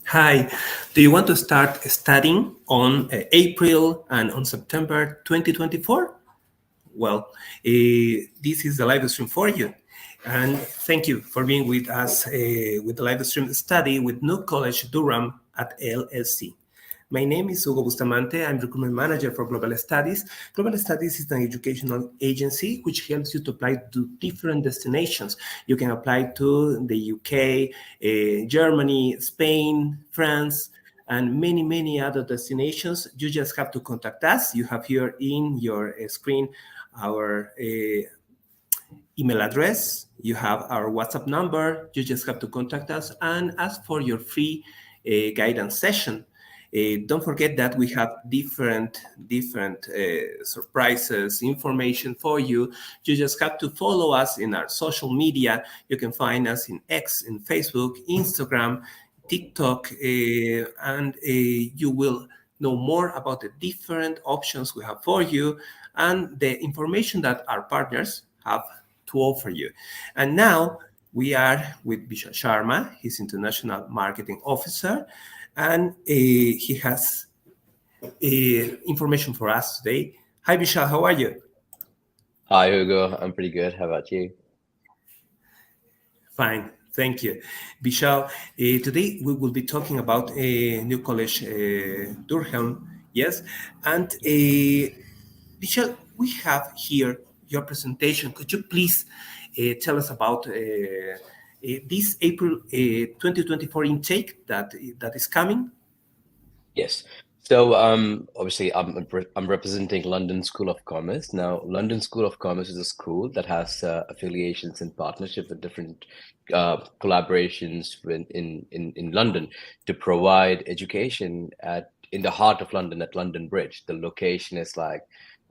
Hi, do you want to start studying on April and on September 2024? Well, this is the live stream for you. And thank you for being with us with the live stream study with New College Durham at LSC. My name is Hugo Bustamante. I'm recruitment manager for Global Studies. Global Studies is an educational agency which helps you to apply to different destinations. You can apply to the UK, Germany, Spain, France, and many, many other destinations. You just have to contact us. You have here in your screen our email address. You have our WhatsApp number. You just have to contact us and ask for your free guidance session. Don't forget that we have different surprises, information for you. You just have to follow us in our social media. You can find us in X, in Facebook, Instagram, TikTok, and you will know more about the different options we have for you and the information that our partners have to offer you. And now we are with Vishal Sharma. He's International Marketing Officer, and he has information for us today. Hi, Vishal. How are you? Hi, Hugo. I'm pretty good. How about you? Fine. Thank you. Vishal, today we will be talking about New College Durham. Yes. And Vishal, we have here your presentation. Could you please tell us about this April 2024 intake that is coming? Yes. So, obviously, I'm representing London School of Commerce. Now, London School of Commerce is a school that has affiliations and partnership with different collaborations in London to provide education at in the heart of London at London Bridge. The location is like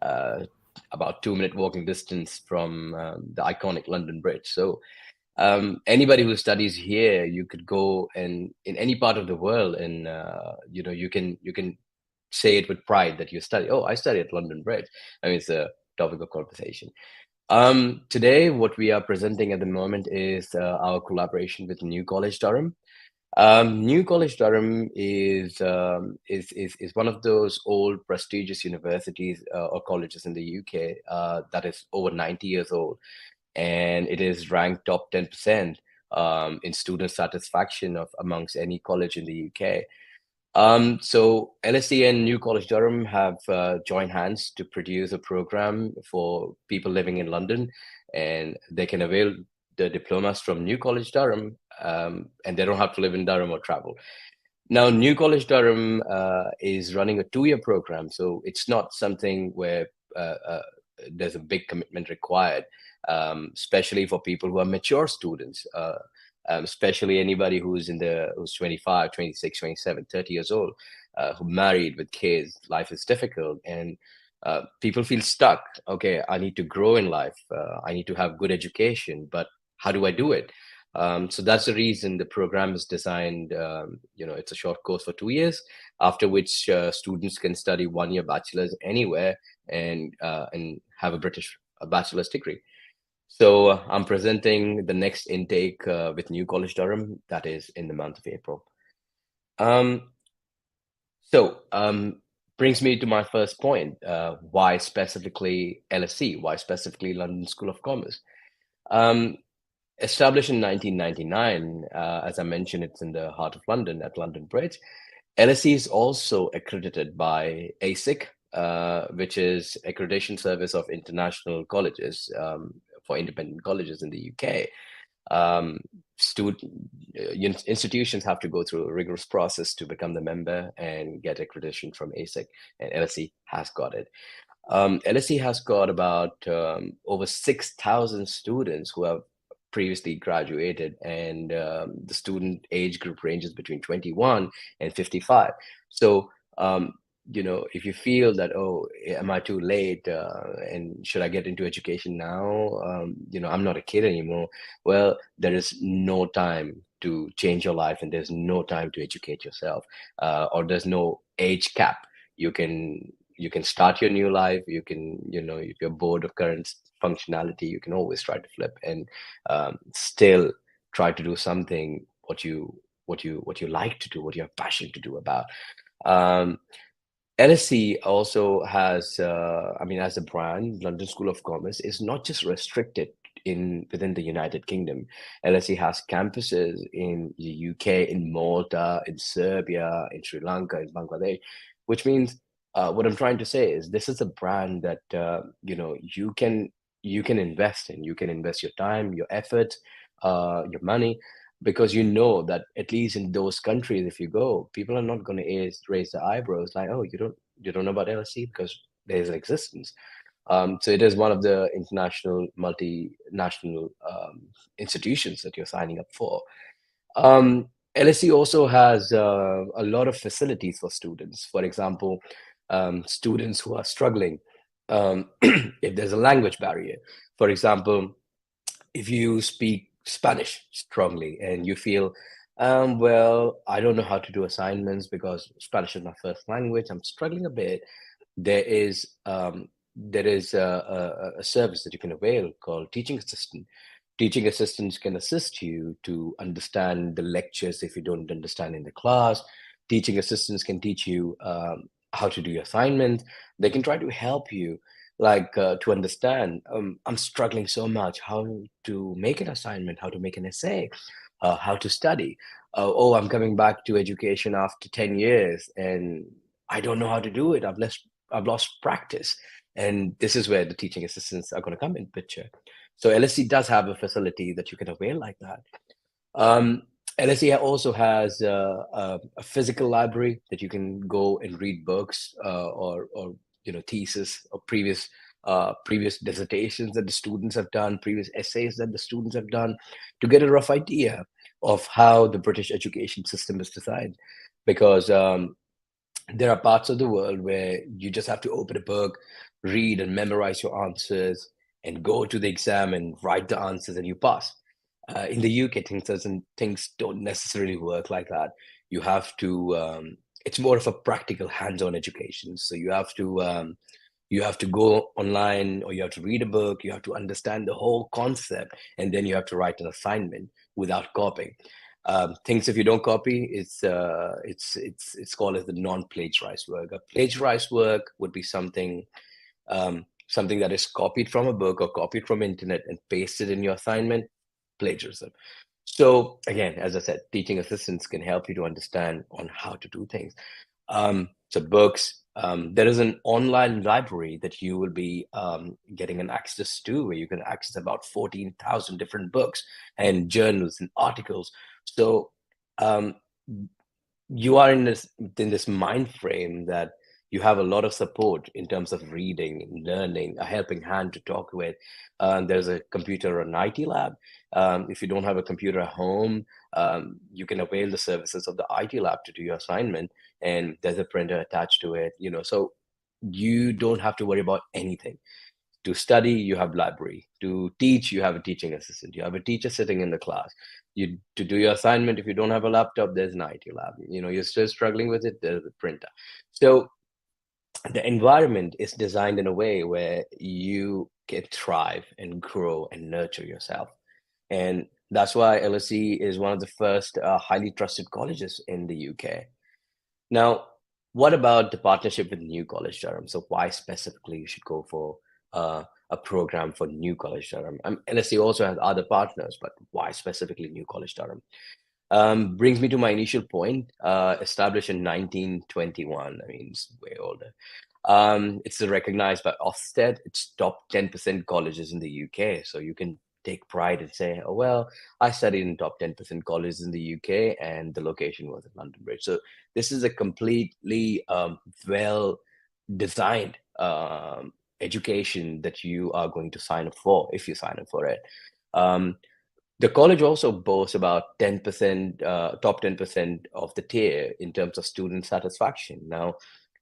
uh, about 2 minute walking distance from the iconic London Bridge. So anybody who studies here, you could go and in any part of the world, and you can say it with pride that you study. Oh, I study at London Bridge. I mean, it's a topic of conversation. Today, what we are presenting at the moment is our collaboration with New College Durham. New College Durham is one of those old prestigious universities or colleges in the UK that is over 90 years old, and it is ranked top 10% in student satisfaction of amongst any college in the UK. So LSE and New College Durham have joined hands to produce a program for people living in London, and they can avail the diplomas from New College Durham, and they don't have to live in Durham or travel. Now, New College Durham is running a 2 year program, so it's not something where there's a big commitment required, especially for people who are mature students, especially anybody who's 25, 26, 27, 30 years old, who married with kids. Life is difficult, and people feel stuck. Okay, I need to grow in life. I need to have good education, but how do I do it? So that's the reason the program is designed. It's a short course for 2 years, after which students can study 1 year bachelor's anywhere and have a bachelor's degree. So I'm presenting the next intake with New College Durham, that is in the month of April. Um, so brings me to my first point. Why specifically LSE? Why specifically London School of Commerce? Um, Established in 1999, as I mentioned, it's in the heart of London at London Bridge. LSE is also accredited by ASIC, which is Accreditation Service of International Colleges, for independent colleges in the UK. Um, stud- Institutions have to go through a rigorous process to become the member and get accreditation from ASIC, and LSE has got it. LSE has got about over 6,000 students who have previously graduated, and the student age group ranges between 21 and 55. So, if you feel that, oh, am I too late? And should I get into education now? I'm not a kid anymore. Well, there is no time to change your life, and there's no time to educate yourself, or there's no age cap. You can start your new life. You can, if you're bored of current functionality, you can always try to flip and still try to do something what you what you like to do, what you have passion to do about. Um, LSE also has, I mean, as a brand, London School of Commerce is not just restricted in within the United Kingdom. LSE has campuses in the UK, in Malta, in Serbia, in Sri Lanka, in Bangladesh, which means what I'm trying to say is this is a brand that you can invest in. You can invest your time, your effort, your money, because you know that at least in those countries, if you go, people are not going to raise their eyebrows like, oh, you don't know about LSE because there's an existence. So it is one of the international multinational institutions that you're signing up for. LSE also has a lot of facilities for students. For example, students who are struggling, if there's a language barrier. For example, if you speak Spanish strongly and you feel, well, I don't know how to do assignments because Spanish is my first language, I'm struggling a bit. There is a service that you can avail called teaching assistant. Teaching assistants can assist you to understand the lectures if you don't understand in the class. Teaching assistants can teach you how to do your assignments. They can try to help you, like to understand. I'm struggling so much how to make an assignment, how to make an essay, how to study. Oh, I'm coming back to education after 10 years and I don't know how to do it. I've lost practice. And this is where the teaching assistants are going to come in picture. So LSE does have a facility that you can avail like that. Um, LSE also has a physical library that you can go and read books or thesis or previous dissertations that the students have done, previous essays that the students have done, to get a rough idea of how the British education system is designed. Because there are parts of the world where you just have to open a book, read and memorize your answers, and go to the exam and write the answers, and you pass. In the UK, things don't necessarily work like that. You have to. It's more of a practical, hands-on education. So you have to go online or you have to read a book. You have to understand the whole concept, and then you have to write an assignment without copying. Things if you don't copy, it's called as the non-plagiarized work. A plagiarized work would be something that is copied from a book or copied from internet and pasted in your assignment. Plagiarism. So again, as I said, teaching assistants can help you to understand on how to do things. So books. There is an online library that you will be getting an access to, where you can access about 14,000 different books and journals and articles. So um, you are in this mind frame that you have a lot of support in terms of reading, learning, a helping hand to talk with. There's a computer or an IT lab. If you don't have a computer at home, you can avail the services of the IT lab to do your assignment, and there's a printer attached to it. So you don't have to worry about anything. To study, you have library. To teach, you have a teaching assistant. You have a teacher sitting in the class. You to do your assignment, if you don't have a laptop, there's an IT lab. You're still struggling with it, there's a printer. So the environment is designed in a way where you can thrive and grow and nurture yourself. And that's why LSE is one of the first highly trusted colleges in the UK. Now, what about the partnership with New College Durham? So why specifically you should go for a program for New College Durham? LSE also has other partners, but why specifically New College Durham? Brings me to my initial point, established in 1921. I mean, it's way older. It's recognized by Ofsted. It's top 10% colleges in the UK. So you can take pride and say, oh, well, I studied in top 10% colleges in the UK and the location was at London Bridge. So this is a completely well designed education that you are going to sign up for if you sign up for it. The college also boasts about 10%, top 10% of the tier in terms of student satisfaction. Now,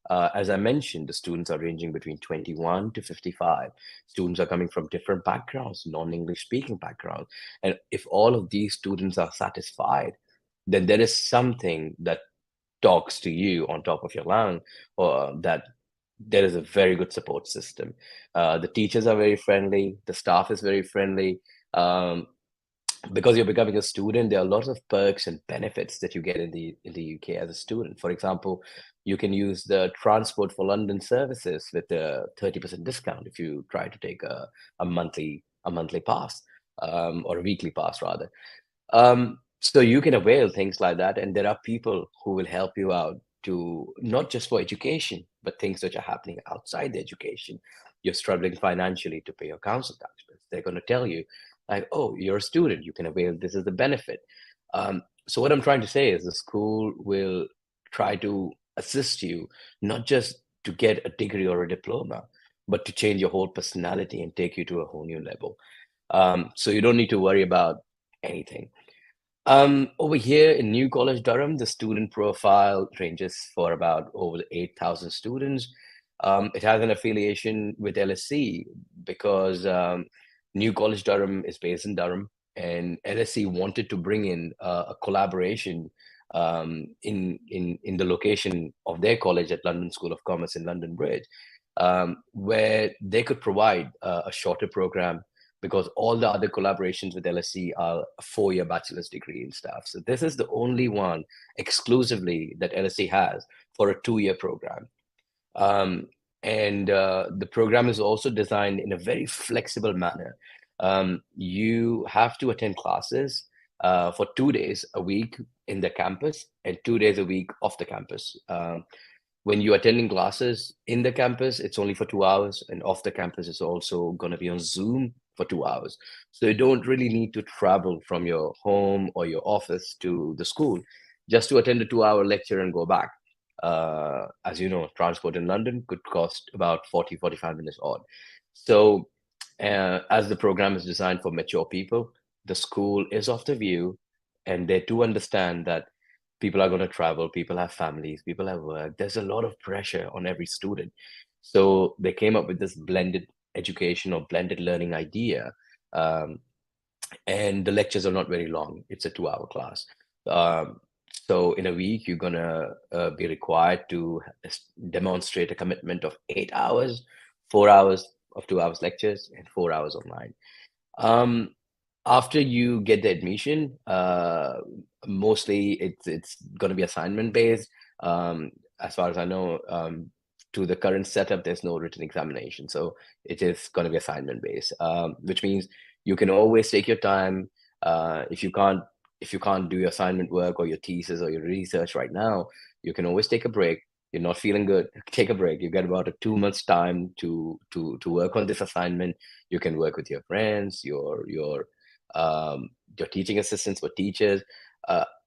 as I mentioned, the students are ranging between 21 to 55. Students are coming from different backgrounds, non-English speaking backgrounds. And if all of these students are satisfied, then there is something that talks to you on top of your lung, or that there is a very good support system. The teachers are very friendly. The staff is very friendly. Um, because you're becoming a student, there are lots of perks and benefits that you get in the UK as a student. For example, you can use the Transport for London services with a 30% discount if you try to take a monthly pass, or a weekly pass rather. So you can avail things like that, and there are people who will help you out to not just for education, but things which are happening outside the education. You're struggling financially to pay your council tax bills. They're going to tell you, like, oh, you're a student, you can avail. This is the benefit. So what I'm trying to say is the school will try to assist you not just to get a degree or a diploma, but to change your whole personality and take you to a whole new level. So you don't need to worry about anything. Over here in New College Durham, the student profile ranges for about over 8,000 students. It has an affiliation with LSE because New College Durham is based in Durham, and LSE wanted to bring in a collaboration in the location of their college at London School of Commerce in London Bridge, where they could provide a shorter program because all the other collaborations with LSE are a 4-year bachelor's degree and stuff. So this is the only one exclusively that LSE has for a 2-year program. Um, and the program is also designed in a very flexible manner. You have to attend classes for 2 days a week in the campus and 2 days a week off the campus. When you're attending classes in the campus, it's only for 2 hours, and off the campus, it's also going to be on Zoom for 2 hours. So you don't really need to travel from your home or your office to the school just to attend a 2-hour lecture and go back. As you know, transport in London could cost about 45 minutes odd. So, as the program is designed for mature people, the school is of the view, and they do understand that people are going to travel, people have families, people have work. There's a lot of pressure on every student. So they came up with this blended education or blended learning idea. Um, and the lectures are not very long. It's a 2-hour class. Um, so in a week, you're gonna be required to demonstrate a commitment of 8 hours, 4 hours of 2 hours lectures, and 4 hours online. Um, After you get the admission, mostly it's going to be assignment based. As far as I know, to the current setup, there's no written examination, so it is going to be assignment based, which means you can always take your time. If you can't do your assignment work or your thesis or your research right now, you can always take a break. You're not feeling good, take a break. You get about a 2 months time to work on this assignment. You can work with your friends, your teaching assistants or teachers.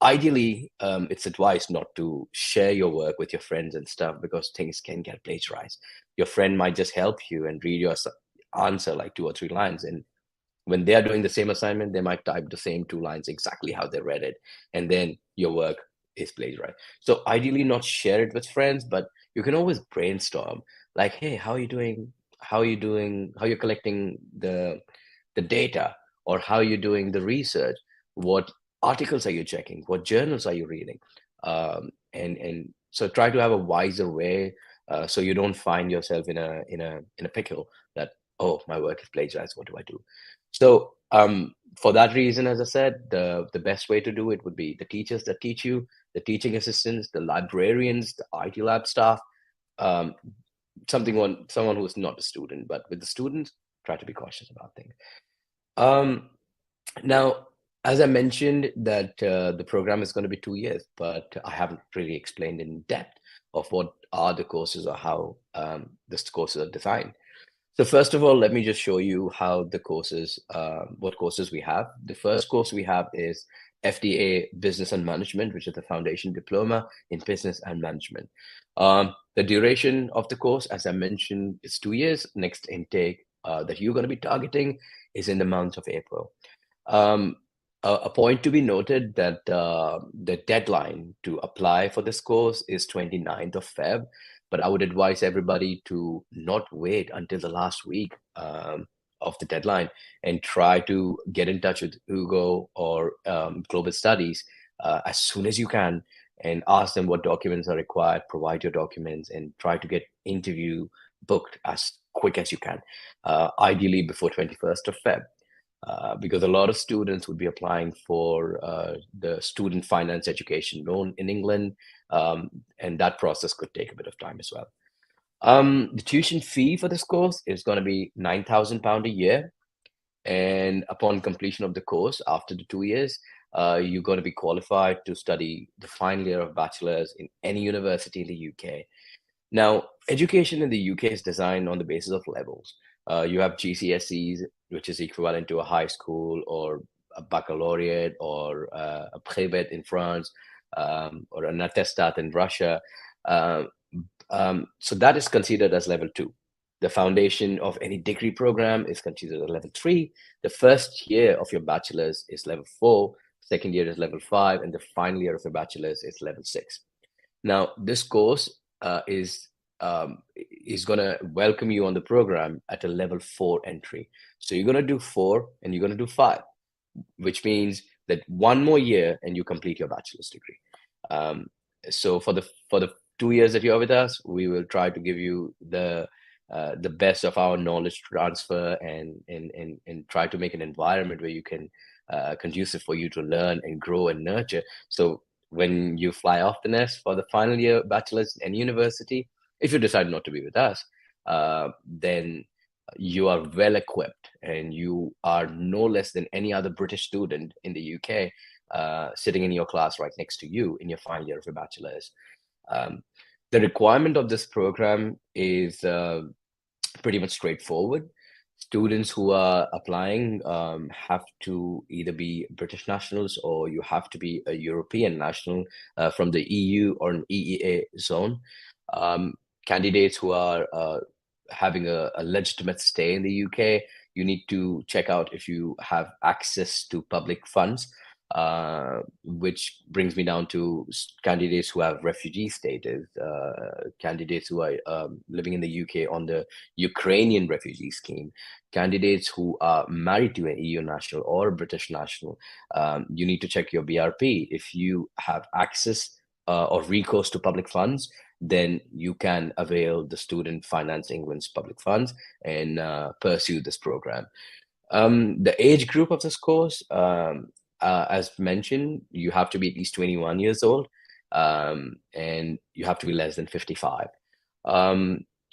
Ideally, it's advised not to share your work with your friends and stuff because things can get plagiarized. Your friend might just help you and read your answer like 2 or 3 lines, and when they are doing the same assignment, they might type the same 2 lines exactly how they read it, and then your work is plagiarized. So ideally, not share it with friends, but you can always brainstorm, like, hey, how are you doing? How are you doing? How you're collecting the data, or how you're doing the research? What articles are you checking? What journals are you reading? And so try to have a wiser way, so you don't find yourself in a pickle that, oh, my work is plagiarized. What do I do? So for that reason, as I said, the best way to do it would be the teachers that teach you, the teaching assistants, the librarians, the IT lab staff, um, someone who's not a student. But with the students, try to be cautious about things. Um, Now, as I mentioned, that the program is going to be 2 years, but I haven't really explained in depth of what are the courses or how this courses are designed. So first of all, let me just show you how the courses, what courses we have. The first course we have is FDA Business and Management, which is the foundation diploma in business and management. The duration of the course, as I mentioned, is 2 years. Next intake that you're going to be targeting is in the month of April. Um, a point to be noted that the deadline to apply for this course is 29th of Feb, but I would advise everybody to not wait until the last week of the deadline and try to get in touch with Hugo or Global Studies as soon as you can and ask them what documents are required, provide your documents, and try to get interview booked as quick as you can, ideally before 21st of Feb. because a lot of students would be applying for the student finance education loan in England, and that process could take a bit of time as well. The tuition fee for this course is going to be £9,000 a year, and upon completion of the course, after the 2 years, you're going to be qualified to study the final year of bachelor's in any university in the UK. Now, education in the UK is designed on the basis of levels. You have GCSEs, which is equivalent to a high school or a baccalaureate or a brevet in France, or an attestat in Russia. Uh, so that is considered as level 2. The foundation of any degree program is considered as level 3. The first year of your bachelor's is level 4. Second year is level 5, and the final year of your bachelor's is level 6. Now, this course is going to welcome you on the program at a level 4 entry. So you're going to do 4 and you're going to do 5, which means that one more year and you complete your bachelor's degree. So for the 2 years that you're with us, we will try to give you the best of our knowledge transfer and try to make an environment where you can conducive for you to learn and grow and nurture. So when you fly off the nest for the final year bachelor's in any university, if you decide not to be with us, then you are well equipped and you are no less than any other British student in the UK sitting in your class right next to you in your final year of your bachelor's. The requirement of this program is pretty much straightforward. Students who are applying have to either be British nationals or you have to be a European national from the EU or an EEA zone. Candidates who are having a legitimate stay in the UK, you need to check out if you have access to public funds, which brings me down to candidates who have refugee status, candidates who are living in the UK on the Ukrainian refugee scheme, candidates who are married to an EU national or a British national. You need to check your BRP. If you have access or recourse to public funds, then you can avail the Student Finance England's public funds and pursue this program. The age group of this course, as mentioned, you have to be at least 21 years old, and you have to be less than 55.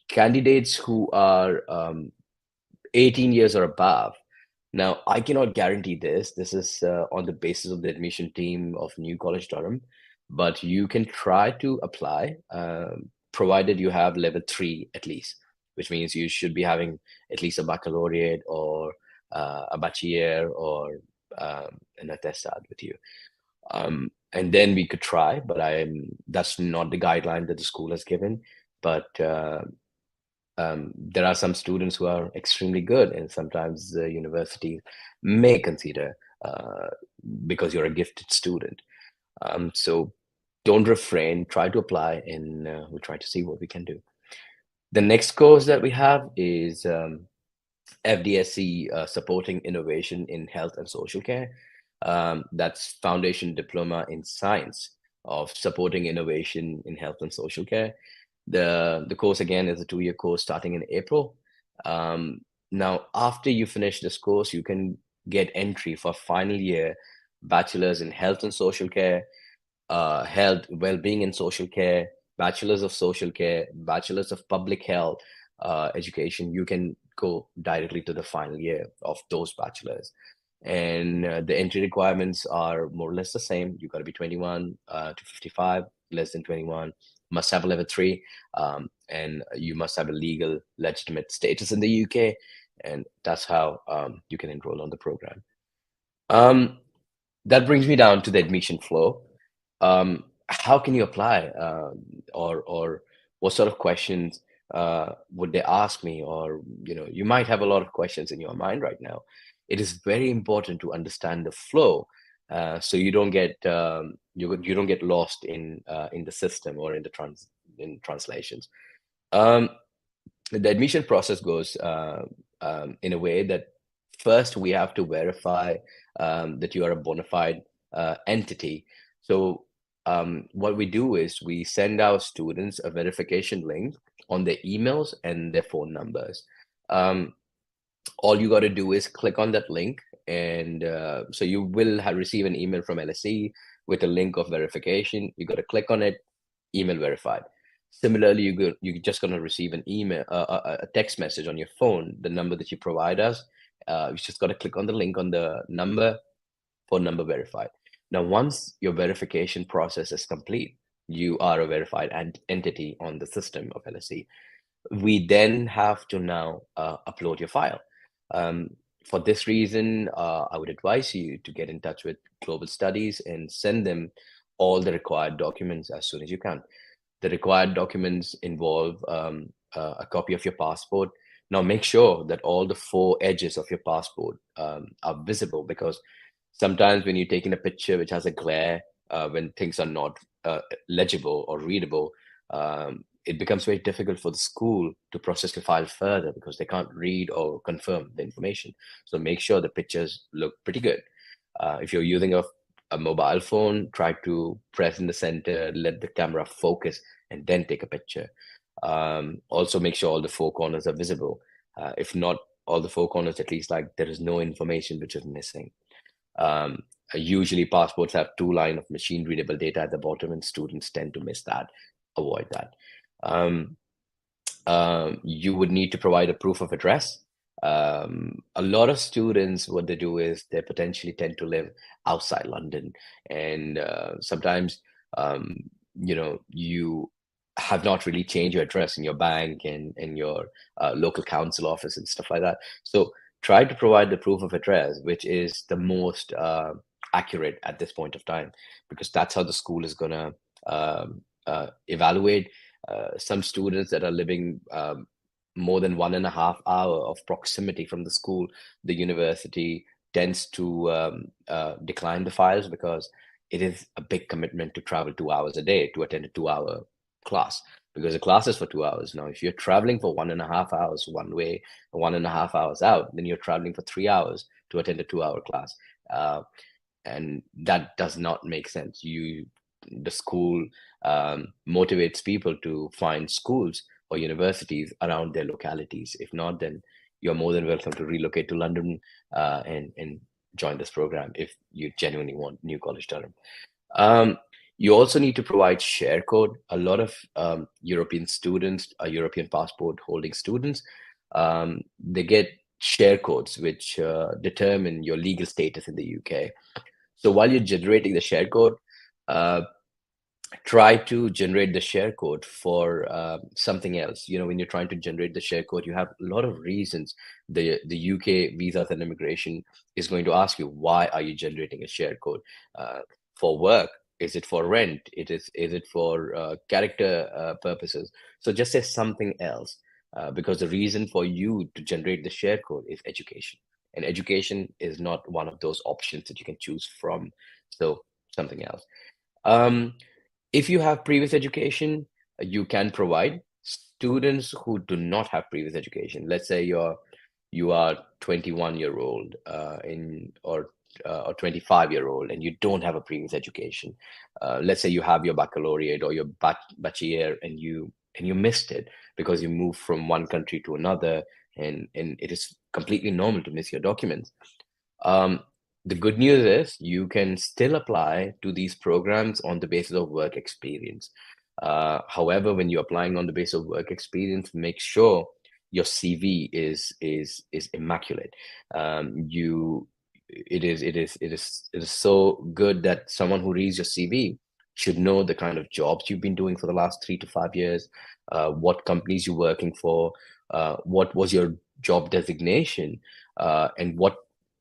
Candidates who are 18 years or above. Now, I cannot guarantee this. This is on the basis of the admission team of New College Durham, but you can try to apply, provided you have level 3 at least, which means you should be having at least a baccalaureate or a bachiller or an attestat with you. And then we could try, but that's not the guideline that the school has given. But there are some students who are extremely good, and sometimes the university may consider because you're a gifted student. So don't refrain, try to apply, and we'll try to see what we can do. The next course that we have is FDSC, Supporting Innovation in Health and Social Care. That's Foundation Diploma in Science of Supporting Innovation in Health and Social Care. The course, again, is a 2-year course starting in April. Now, after you finish this course, you can get entry for final year Bachelor's in Health and Social Care, Health, Wellbeing and Social Care, Bachelor's of Social Care, Bachelor's of Public Health Education. You can go directly to the final year of those bachelors. And the entry requirements are more or less the same. You got to be 21 to 55, less than 21, must have a level 3, and you must have a legal, legitimate status in the UK. And that's how you can enroll on the program. That brings me down to the admission flow. How can you apply, or what sort of questions would they ask me? Or you might have a lot of questions in your mind right now. It is very important to understand the flow, so you don't get you don't get lost in the system or in the translations. The admission process goes in a way that first we have to verify that you are a bona fide entity. So what we do is we send our students a verification link on their emails and their phone numbers. All you got to do is click on that link and so you will receive an email from LSE with a link of verification. You got to click on it, email verified. Similarly, you're just going to receive an email, a text message on your phone, the number that you provide us. You just got to click on the link on the number, phone number verified. Now, once your verification process is complete, you are a verified entity on the system of LSE. We then have to now upload your file. Um, for this reason, I would advise you to get in touch with Global Studies and send them all the required documents as soon as you can. The required documents involve a copy of your passport. Now, make sure that all the four edges of your passport are visible, because sometimes when you're taking a picture which has a glare, when things are not legible or readable, it becomes very difficult for the school to process the file further because they can't read or confirm the information. So make sure the pictures look pretty good. If you're using a mobile phone, try to press in the center, let the camera focus, and then take a picture. Also, make sure all the four corners are visible. If not all the four corners, at least like there is no information which is missing. Um, Usually, passports have two line of machine readable data at the bottom, and students tend to miss that. Avoid that. Um, you would need to provide a proof of address. A lot of students, what they do is they potentially tend to live outside London, and sometimes you have not really changed your address in your bank and your local council office and stuff like that. So try to provide the proof of address, which is the most accurate at this point of time, because that's how the school is gonna evaluate some students that are living more than 1.5 hour of proximity from the school. The university tends to decline the files because it is a big commitment to travel 2 hours a day to attend a 2 hour class, because the class is for 2 hours. Now, if you're traveling for 1.5 hours one way, 1.5 hours out, then you're traveling for 3 hours to attend a 2 hour class. And that does not make sense. The school motivates people to find schools or universities around their localities. If not, then you're more than welcome to relocate to London and join this program if you genuinely want New College Durham. You also need to provide share code. A lot of European students, European passport holding students, they get share codes which determine your legal status in the UK. So while you're generating the share code, uh, try to generate the share code for something else. When you're trying to generate the share code, you have a lot of reasons. The UK Visas and Immigration is going to ask you, why are you generating a share code? For work? Is it for rent? Is it for character purposes? So just say something else, because the reason for you to generate the share code is education, and education is not one of those options that you can choose from. So something else. Um, if you have previous education, you can provide. Students who do not have previous education, let's say you are 21-year-old in or 25-year-old, and you don't have a previous education. Let's say you have your baccalaureate or your bachelier, and you missed it because you moved from one country to another, and it is completely normal to miss your documents. Um, the good news is you can still apply to these programs on the basis of work experience. However, when you're applying on the basis of work experience, make sure your CV is immaculate. You it is so good that someone who reads your CV should know the kind of jobs you've been doing for the last 3 to 5 years, what companies you're working for, what was your job designation, and what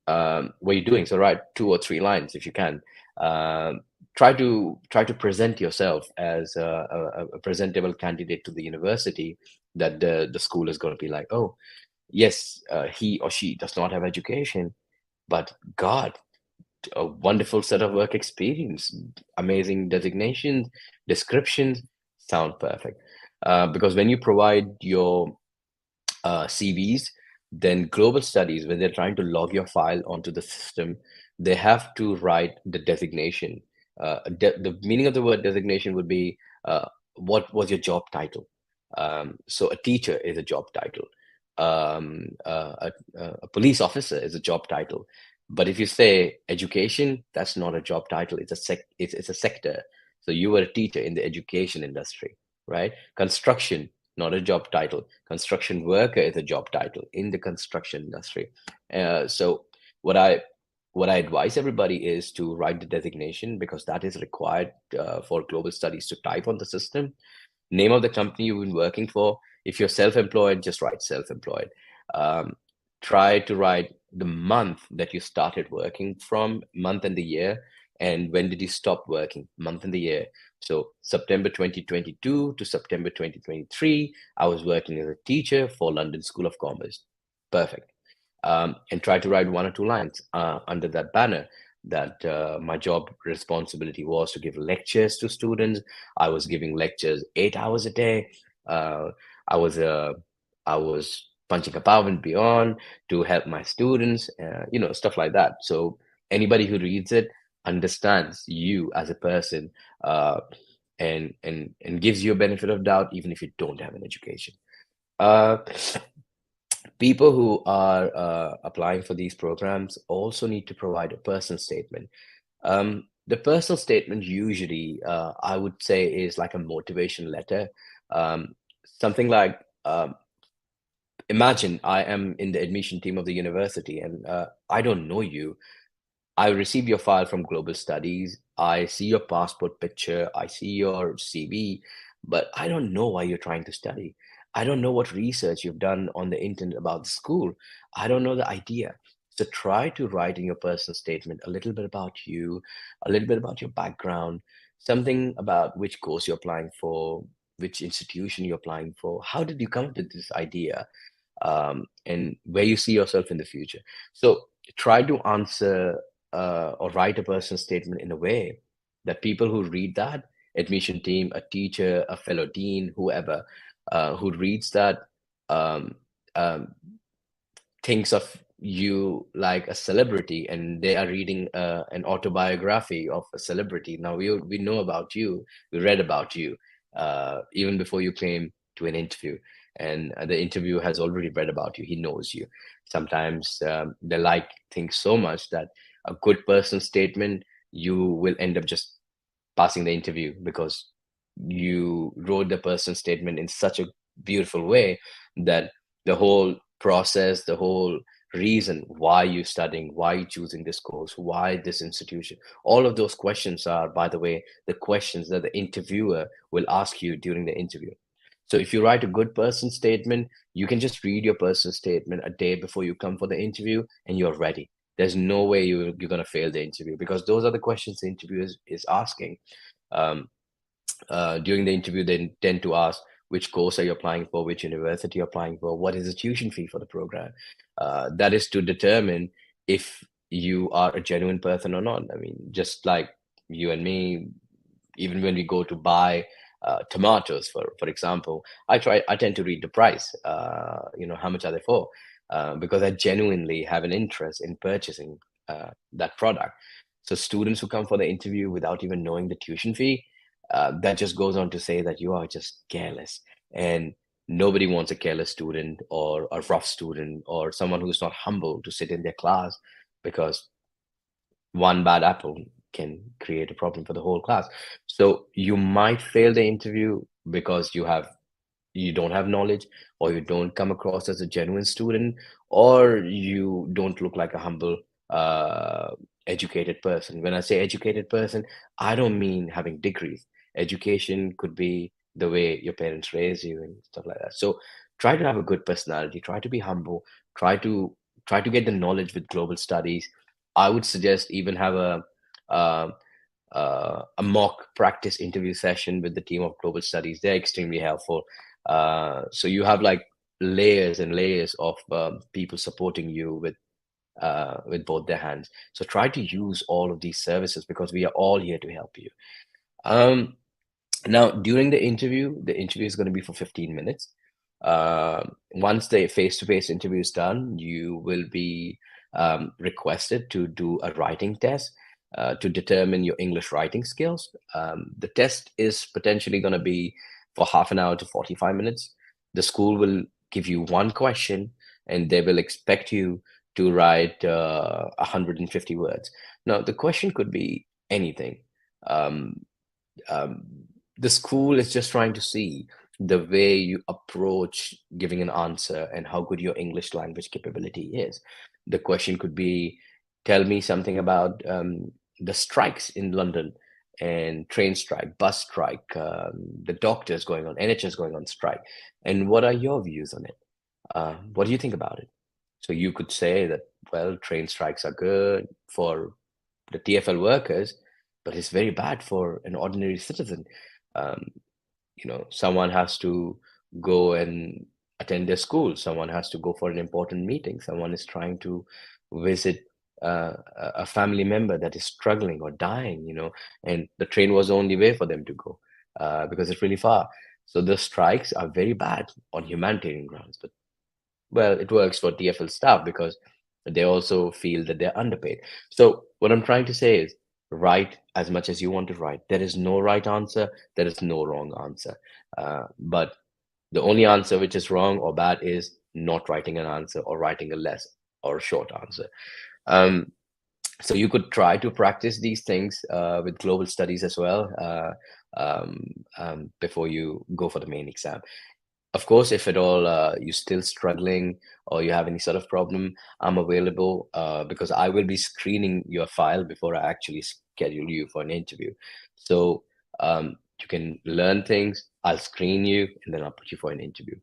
what you're doing. So write 2 or 3 lines if you can. Um, try to present yourself as a presentable candidate to the university, that the school is going to be like, oh yes, he or she does not have education, but God, a wonderful set of work experience, amazing designations, descriptions, sound perfect. Because when you provide your CVs, then Global Studies, when they're trying to log your file onto the system, they have to write the designation. The meaning of the word designation would be, what was your job title? So a teacher is a job title. A police officer is a job title. But if you say education, that's not a job title. It's a sector. So you were a teacher in the education industry, right? Construction, not a job title. Construction worker is a job title in the construction industry. So what I what I advise everybody is to write the designation, because that is required for global studies to type on the system. Name of the company you've been working for. If you're self-employed, just write self-employed. Um, Try to write the month that you started working from, month and the year, and when did you stop working, month and the year. So September 2022 to September 2023, I was working as a teacher for London School of Commerce. Perfect. And try to write one or two lines under that banner that my job responsibility was to give lectures to students. I was giving lectures 8 hours a day. Uh, I was I was punching above and beyond to help my students, stuff like that. So anybody who reads it understands you as a person, and gives you a benefit of doubt, even if you don't have an education. Uh, People who are applying for these programs also need to provide a personal statement. The personal statement usually, I would say, is like a motivation letter. Something like, imagine I am in the admission team of the university, and I don't know you. I receive your file from Global Studies. I see your passport picture. I see your CV, but I don't know why you're trying to study. I don't know what research you've done on the internet about the school. I don't know the idea. So try to write in your personal statement a little bit about you, a little bit about your background, something about which course you're applying for, which institution you're applying for. How did you come up with this idea? And where you see yourself in the future. So try to answer or write a personal statement in a way that people who read that, admission team, a teacher, a fellow dean, whoever, who reads that, um, um, thinks of you like a celebrity, and they are reading an autobiography of a celebrity. Now we know about you, we read about you even before you came to an interview, and the interview has already read about you. He knows you. Sometimes they like things so much that a good personal statement, you will end up just passing the interview because you wrote the personal statement in such a beautiful way that the whole process, the whole reason why you're studying, why you're choosing this course, why this institution, all of those questions are, by the way, the questions that the interviewer will ask you during the interview. So if you write a good person statement, you can just read your person statement a day before you come for the interview, and you're ready. There's no way you're going to fail the interview, because those are the questions the interviewer is asking. um, During the interview, they tend to ask which course are you applying for, which university you're applying for, what is the tuition fee for the program. That is to determine if you are a genuine person or not. I mean, just like you and me, even when we go to buy tomatoes, for example, I tend to read the price. How much are they for? Because I genuinely have an interest in purchasing that product. So students who come for the interview without even knowing the tuition fee, that just goes on to say that you are just careless. And nobody wants a careless student or a rough student or someone who's not humble to sit in their class, because one bad apple can create a problem for the whole class. So you might fail the interview because you don't have knowledge, or you don't come across as a genuine student, or you don't look like a humble uh, educated person. When I say educated person, I don't mean having degrees. Education could be the way your parents raise you and stuff like that. So try to have a good personality, try to be humble, try to get the knowledge with global studies. I would suggest even have uh, a mock practice interview session with the team of global studies. They're extremely helpful. So you have like layers and layers of people supporting you with both their hands. So try to use all of these services, because we are all here to help you. Um, Now, during the interview is going to be for 15 minutes. Once the face-to-face interview is done, you will be requested to do a writing test to determine your English writing skills. The test is potentially going to be for half an hour to 45 minutes. The school will give you one question, and they will expect you to write 150 words. Now, the question could be anything. Um, um, the school is just trying to see the way you approach giving an answer and how good your English language capability is. The question could be, tell me something about the strikes in London and train strike, bus strike, the doctors going on, NHS going on strike, and what are your views on it? What do you think about it? So you could say that, well, train strikes are good for the TFL workers, but it's very bad for an ordinary citizen. Um, Someone has to go and attend their school. Someone has to go for an important meeting. Someone is trying to visit a family member that is struggling or dying, and the train was the only way for them to go because it's really far. So the strikes are very bad on humanitarian grounds. But well, it works for TFL staff because they also feel that they're underpaid. So what I'm trying to say is write as much as you want to write. There is no right answer. There is no wrong answer. But the only answer which is wrong or bad is not writing an answer or writing a less or a short answer. Um, so you could try to practice these things with global studies as well before you go for the main exam. Of course, if at all you're still struggling or you have any sort of problem, I'm available because I will be screening your file before I actually schedule you for an interview. So you can learn things, I'll screen you, and then I'll put you for an interview.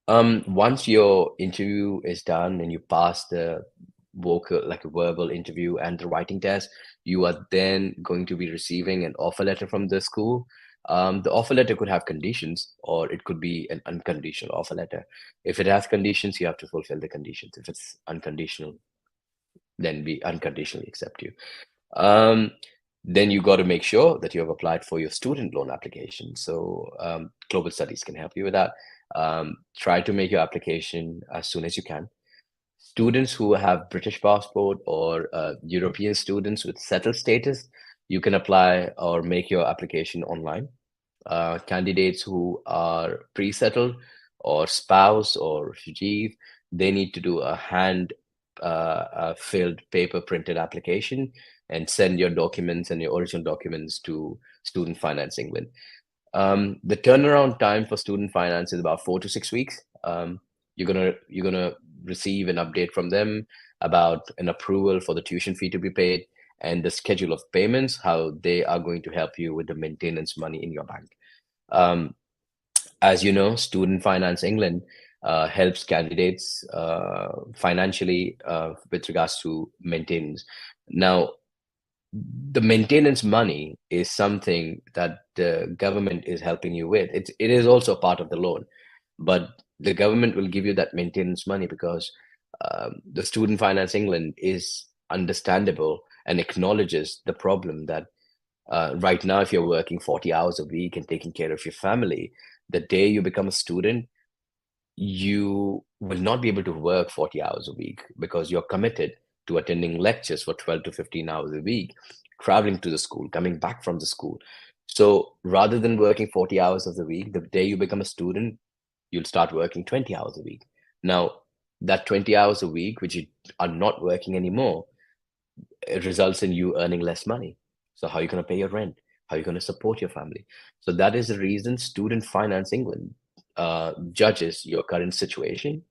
Once your interview is done and you pass the vocal, like a verbal interview and the writing test, you are then going to be receiving an offer letter from the school. The offer letter could have conditions, or it could be an unconditional offer letter. If it has conditions, you have to fulfill the conditions. If it's unconditional, then we unconditionally accept you. Um, then you got to make sure that you have applied for your student loan application. So global studies can help you with that. Try to make your application as soon as you can. Students who have British passport or European students with settled status, you can apply or make your application online. Candidates who are pre-settled or spouse or refugees, they need to do a hand filled paper printed application and send your documents and your original documents to Student Finance England. The turnaround time for Student Finance is about 4 to 6 weeks. You're gonna receive an update from them about an approval for the tuition fee to be paid and the schedule of payments, how they are going to help you with the maintenance money in your bank. Um, as you know, Student Finance England helps candidates financially with regards to maintenance. Now, the maintenance money is something that the government is helping you with. It is also part of the loan, but the government will give you that maintenance money because the Student Finance England is understandable and acknowledges the problem that right now, if you're working 40 hours a week and taking care of your family, the day you become a student, you will not be able to work 40 hours a week because you're committed to attending lectures for 12 to 15 hours a week, traveling to the school, coming back from the school. So rather than working 40 hours of the week, the day you become a student, you'll start working 20 hours a week. Now, that 20 hours a week, which you are not working anymore, it results in you earning less money. So how are you going to pay your rent? How are you going to support your family? So that is the reason Student Finance England judges your current situation,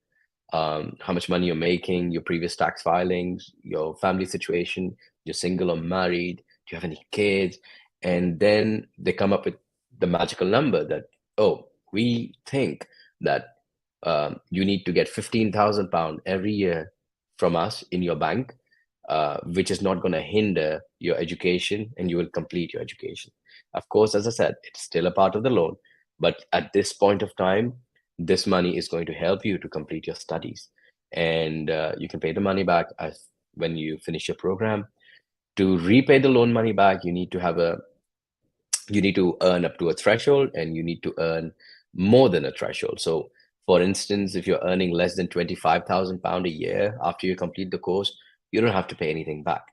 how much money you're making, your previous tax filings, your family situation, you're single or married, do you have any kids? And then they come up with the magical number that, oh, we think that you need to get £15,000 every year from us in your bank, which is not going to hinder your education and you will complete your education. Of course, as I said, it's still a part of the loan, but at this point of time, this money is going to help you to complete your studies. And you can pay the money back as when you finish your program. To repay the loan money back, you need to earn up to a threshold and you need to earn more than a threshold. So for instance, if you're earning less than £25,000 a year after you complete the course, you don't have to pay anything back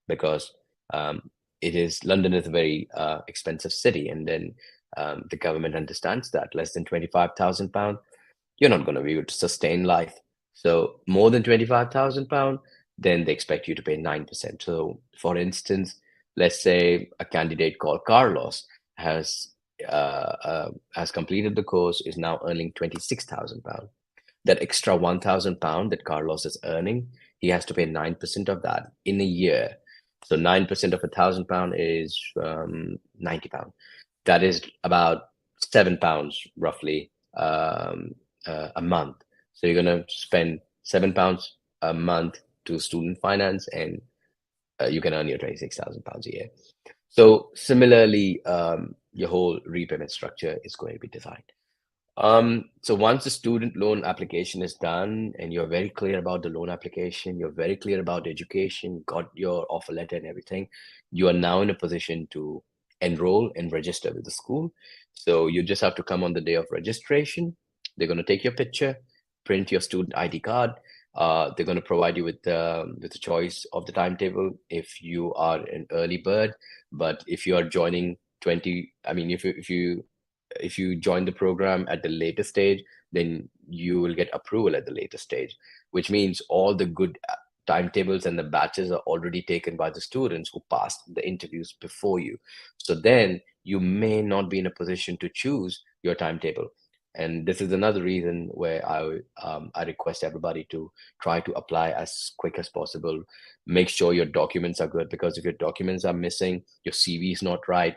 because London is a very expensive city. And then the government understands that less than £25,000, you're not going to be able to sustain life. So more than £25,000, then they expect you to pay 9%. So for instance, let's say a candidate called Carlos has has completed the course, is now earning £26,000. That extra £1,000 that Carlos is earning, he has to pay 9% of that in a year. So 9% of £1,000 is £90. That is about £7 roughly a month. So you're gonna spend £7 a month to student finance, and you can earn your £26,000 a year. So similarly, your whole repayment structure is going to be designed. So once the student loan application is done and you're very clear about the loan application, you're very clear about education, got your offer letter and everything, you are now in a position to enroll and register with the school. So you just have to come on the day of registration. They're going to take your picture, print your student ID card. They're going to provide you with the choice of the timetable if you are an early bird. But if you are joining 20, I mean, if you join the program at the later stage, then you will get approval at the later stage, which means all the good timetables and the batches are already taken by the students who passed the interviews before you. So then you may not be in a position to choose your timetable. And this is another reason where I request everybody to try to apply as quick as possible. Make sure your documents are good, because if your documents are missing, your CV is not right,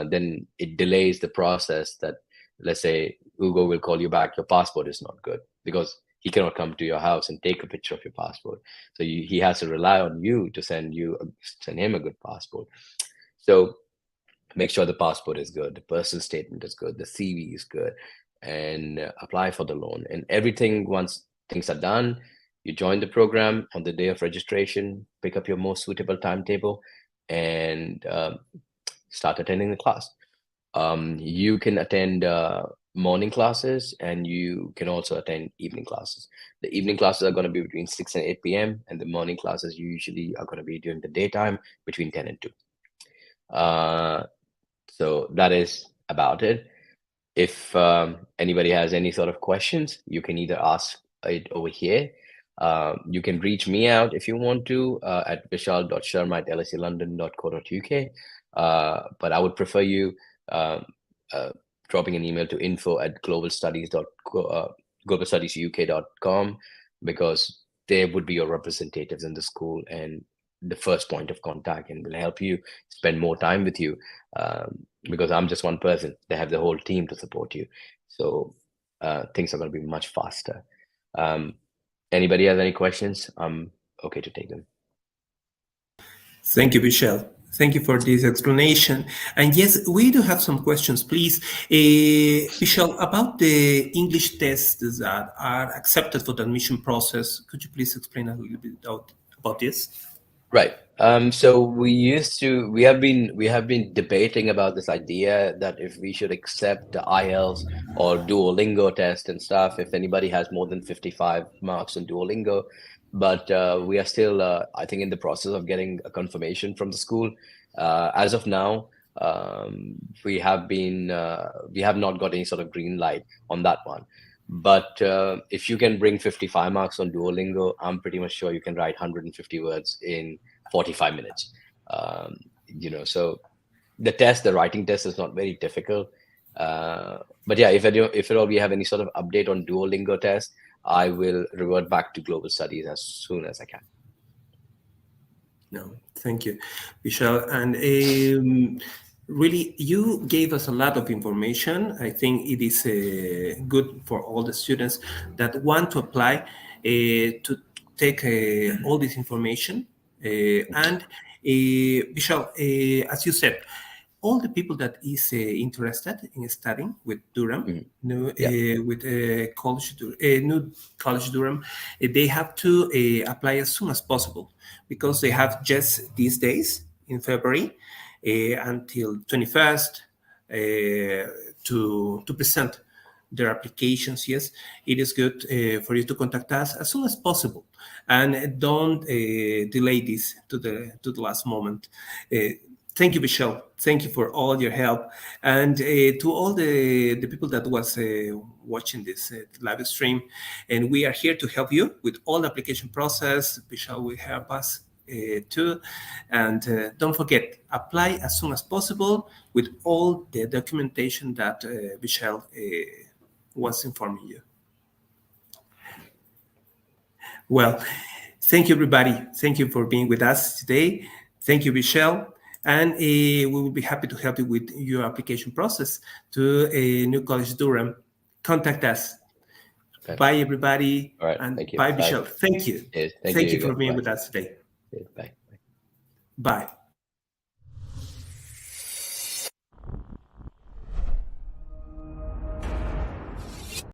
then it delays the process. That, let's say Hugo will call you back, your passport is not good, because he cannot come to your house and take a picture of your passport. So he has to rely on you to send him a good passport. So make sure the passport is good, the personal statement is good, the CV is good, and apply for the loan and everything. Once things are done, you join the program on the day of registration, pick up your most suitable timetable, and start attending the class. You can attend morning classes, and you can also attend evening classes. The evening classes are going to be between 6 and 8 p.m., and the morning classes usually are going to be during the daytime between 10 and 2. So that is about it. If anybody has any sort of questions, you can either ask it over here. You can reach me out if you want to at vishal.sharma@lselondon.co.uk. But I would prefer you uh, uh, dropping an email to info@globalstudiesuk.com, because they would be your representatives in the school and the first point of contact, and will help you spend more time with you. Because I'm just one person. They have the whole team to support you. So things are going to be much faster. Um, Anybody has any questions? I'm okay to take them. Thank you, Vishal. Thank you for this explanation. And yes, we do have some questions, please. Vishal, about the English tests that are accepted for the admission process, could you please explain a little bit about this? Right. So we have been debating about this idea that if we should accept the IELTS or Duolingo test and stuff, if anybody has more than 55 marks on Duolingo. But we are still, I think, in the process of getting a confirmation from the school. As of now, we have not got any sort of green light on that one. But if you can bring 55 marks on Duolingo, I'm pretty much sure you can write 150 words in 45 minutes. So the writing test is not very difficult. But yeah, if at all we have any sort of update on Duolingo test, I will revert back to global studies as soon as I can. No, thank you, Vishal. And really, you gave us a lot of information. I think it is good for all the students that want to apply to take all this information. And Vishal, as you said, all the people that is interested in studying with Durham, Mhm. no, Yeah. with new college Durham, they have to apply as soon as possible, because they have just these days in February until 21st to present their applications. Yes, it is good for you to contact us as soon as possible, and don't delay this to the last moment. Thank you, Vishal. Thank you for all your help. And to all the people that was watching this live stream, and we are here to help you with all the application process. Vishal will help us too. And don't forget, apply as soon as possible with all the documentation that Vishal was informing you. Well, thank you, everybody. Thank you for being with us today. Thank you, Vishal. And we will be happy to help you with your application process to New College Durham. Contact us. Okay. Bye, everybody. All right. And thank you. bye, Bye. Vishal. Thank you. Yes, thank Thank you you for again. being Bye. with us today. Yes, bye. Bye.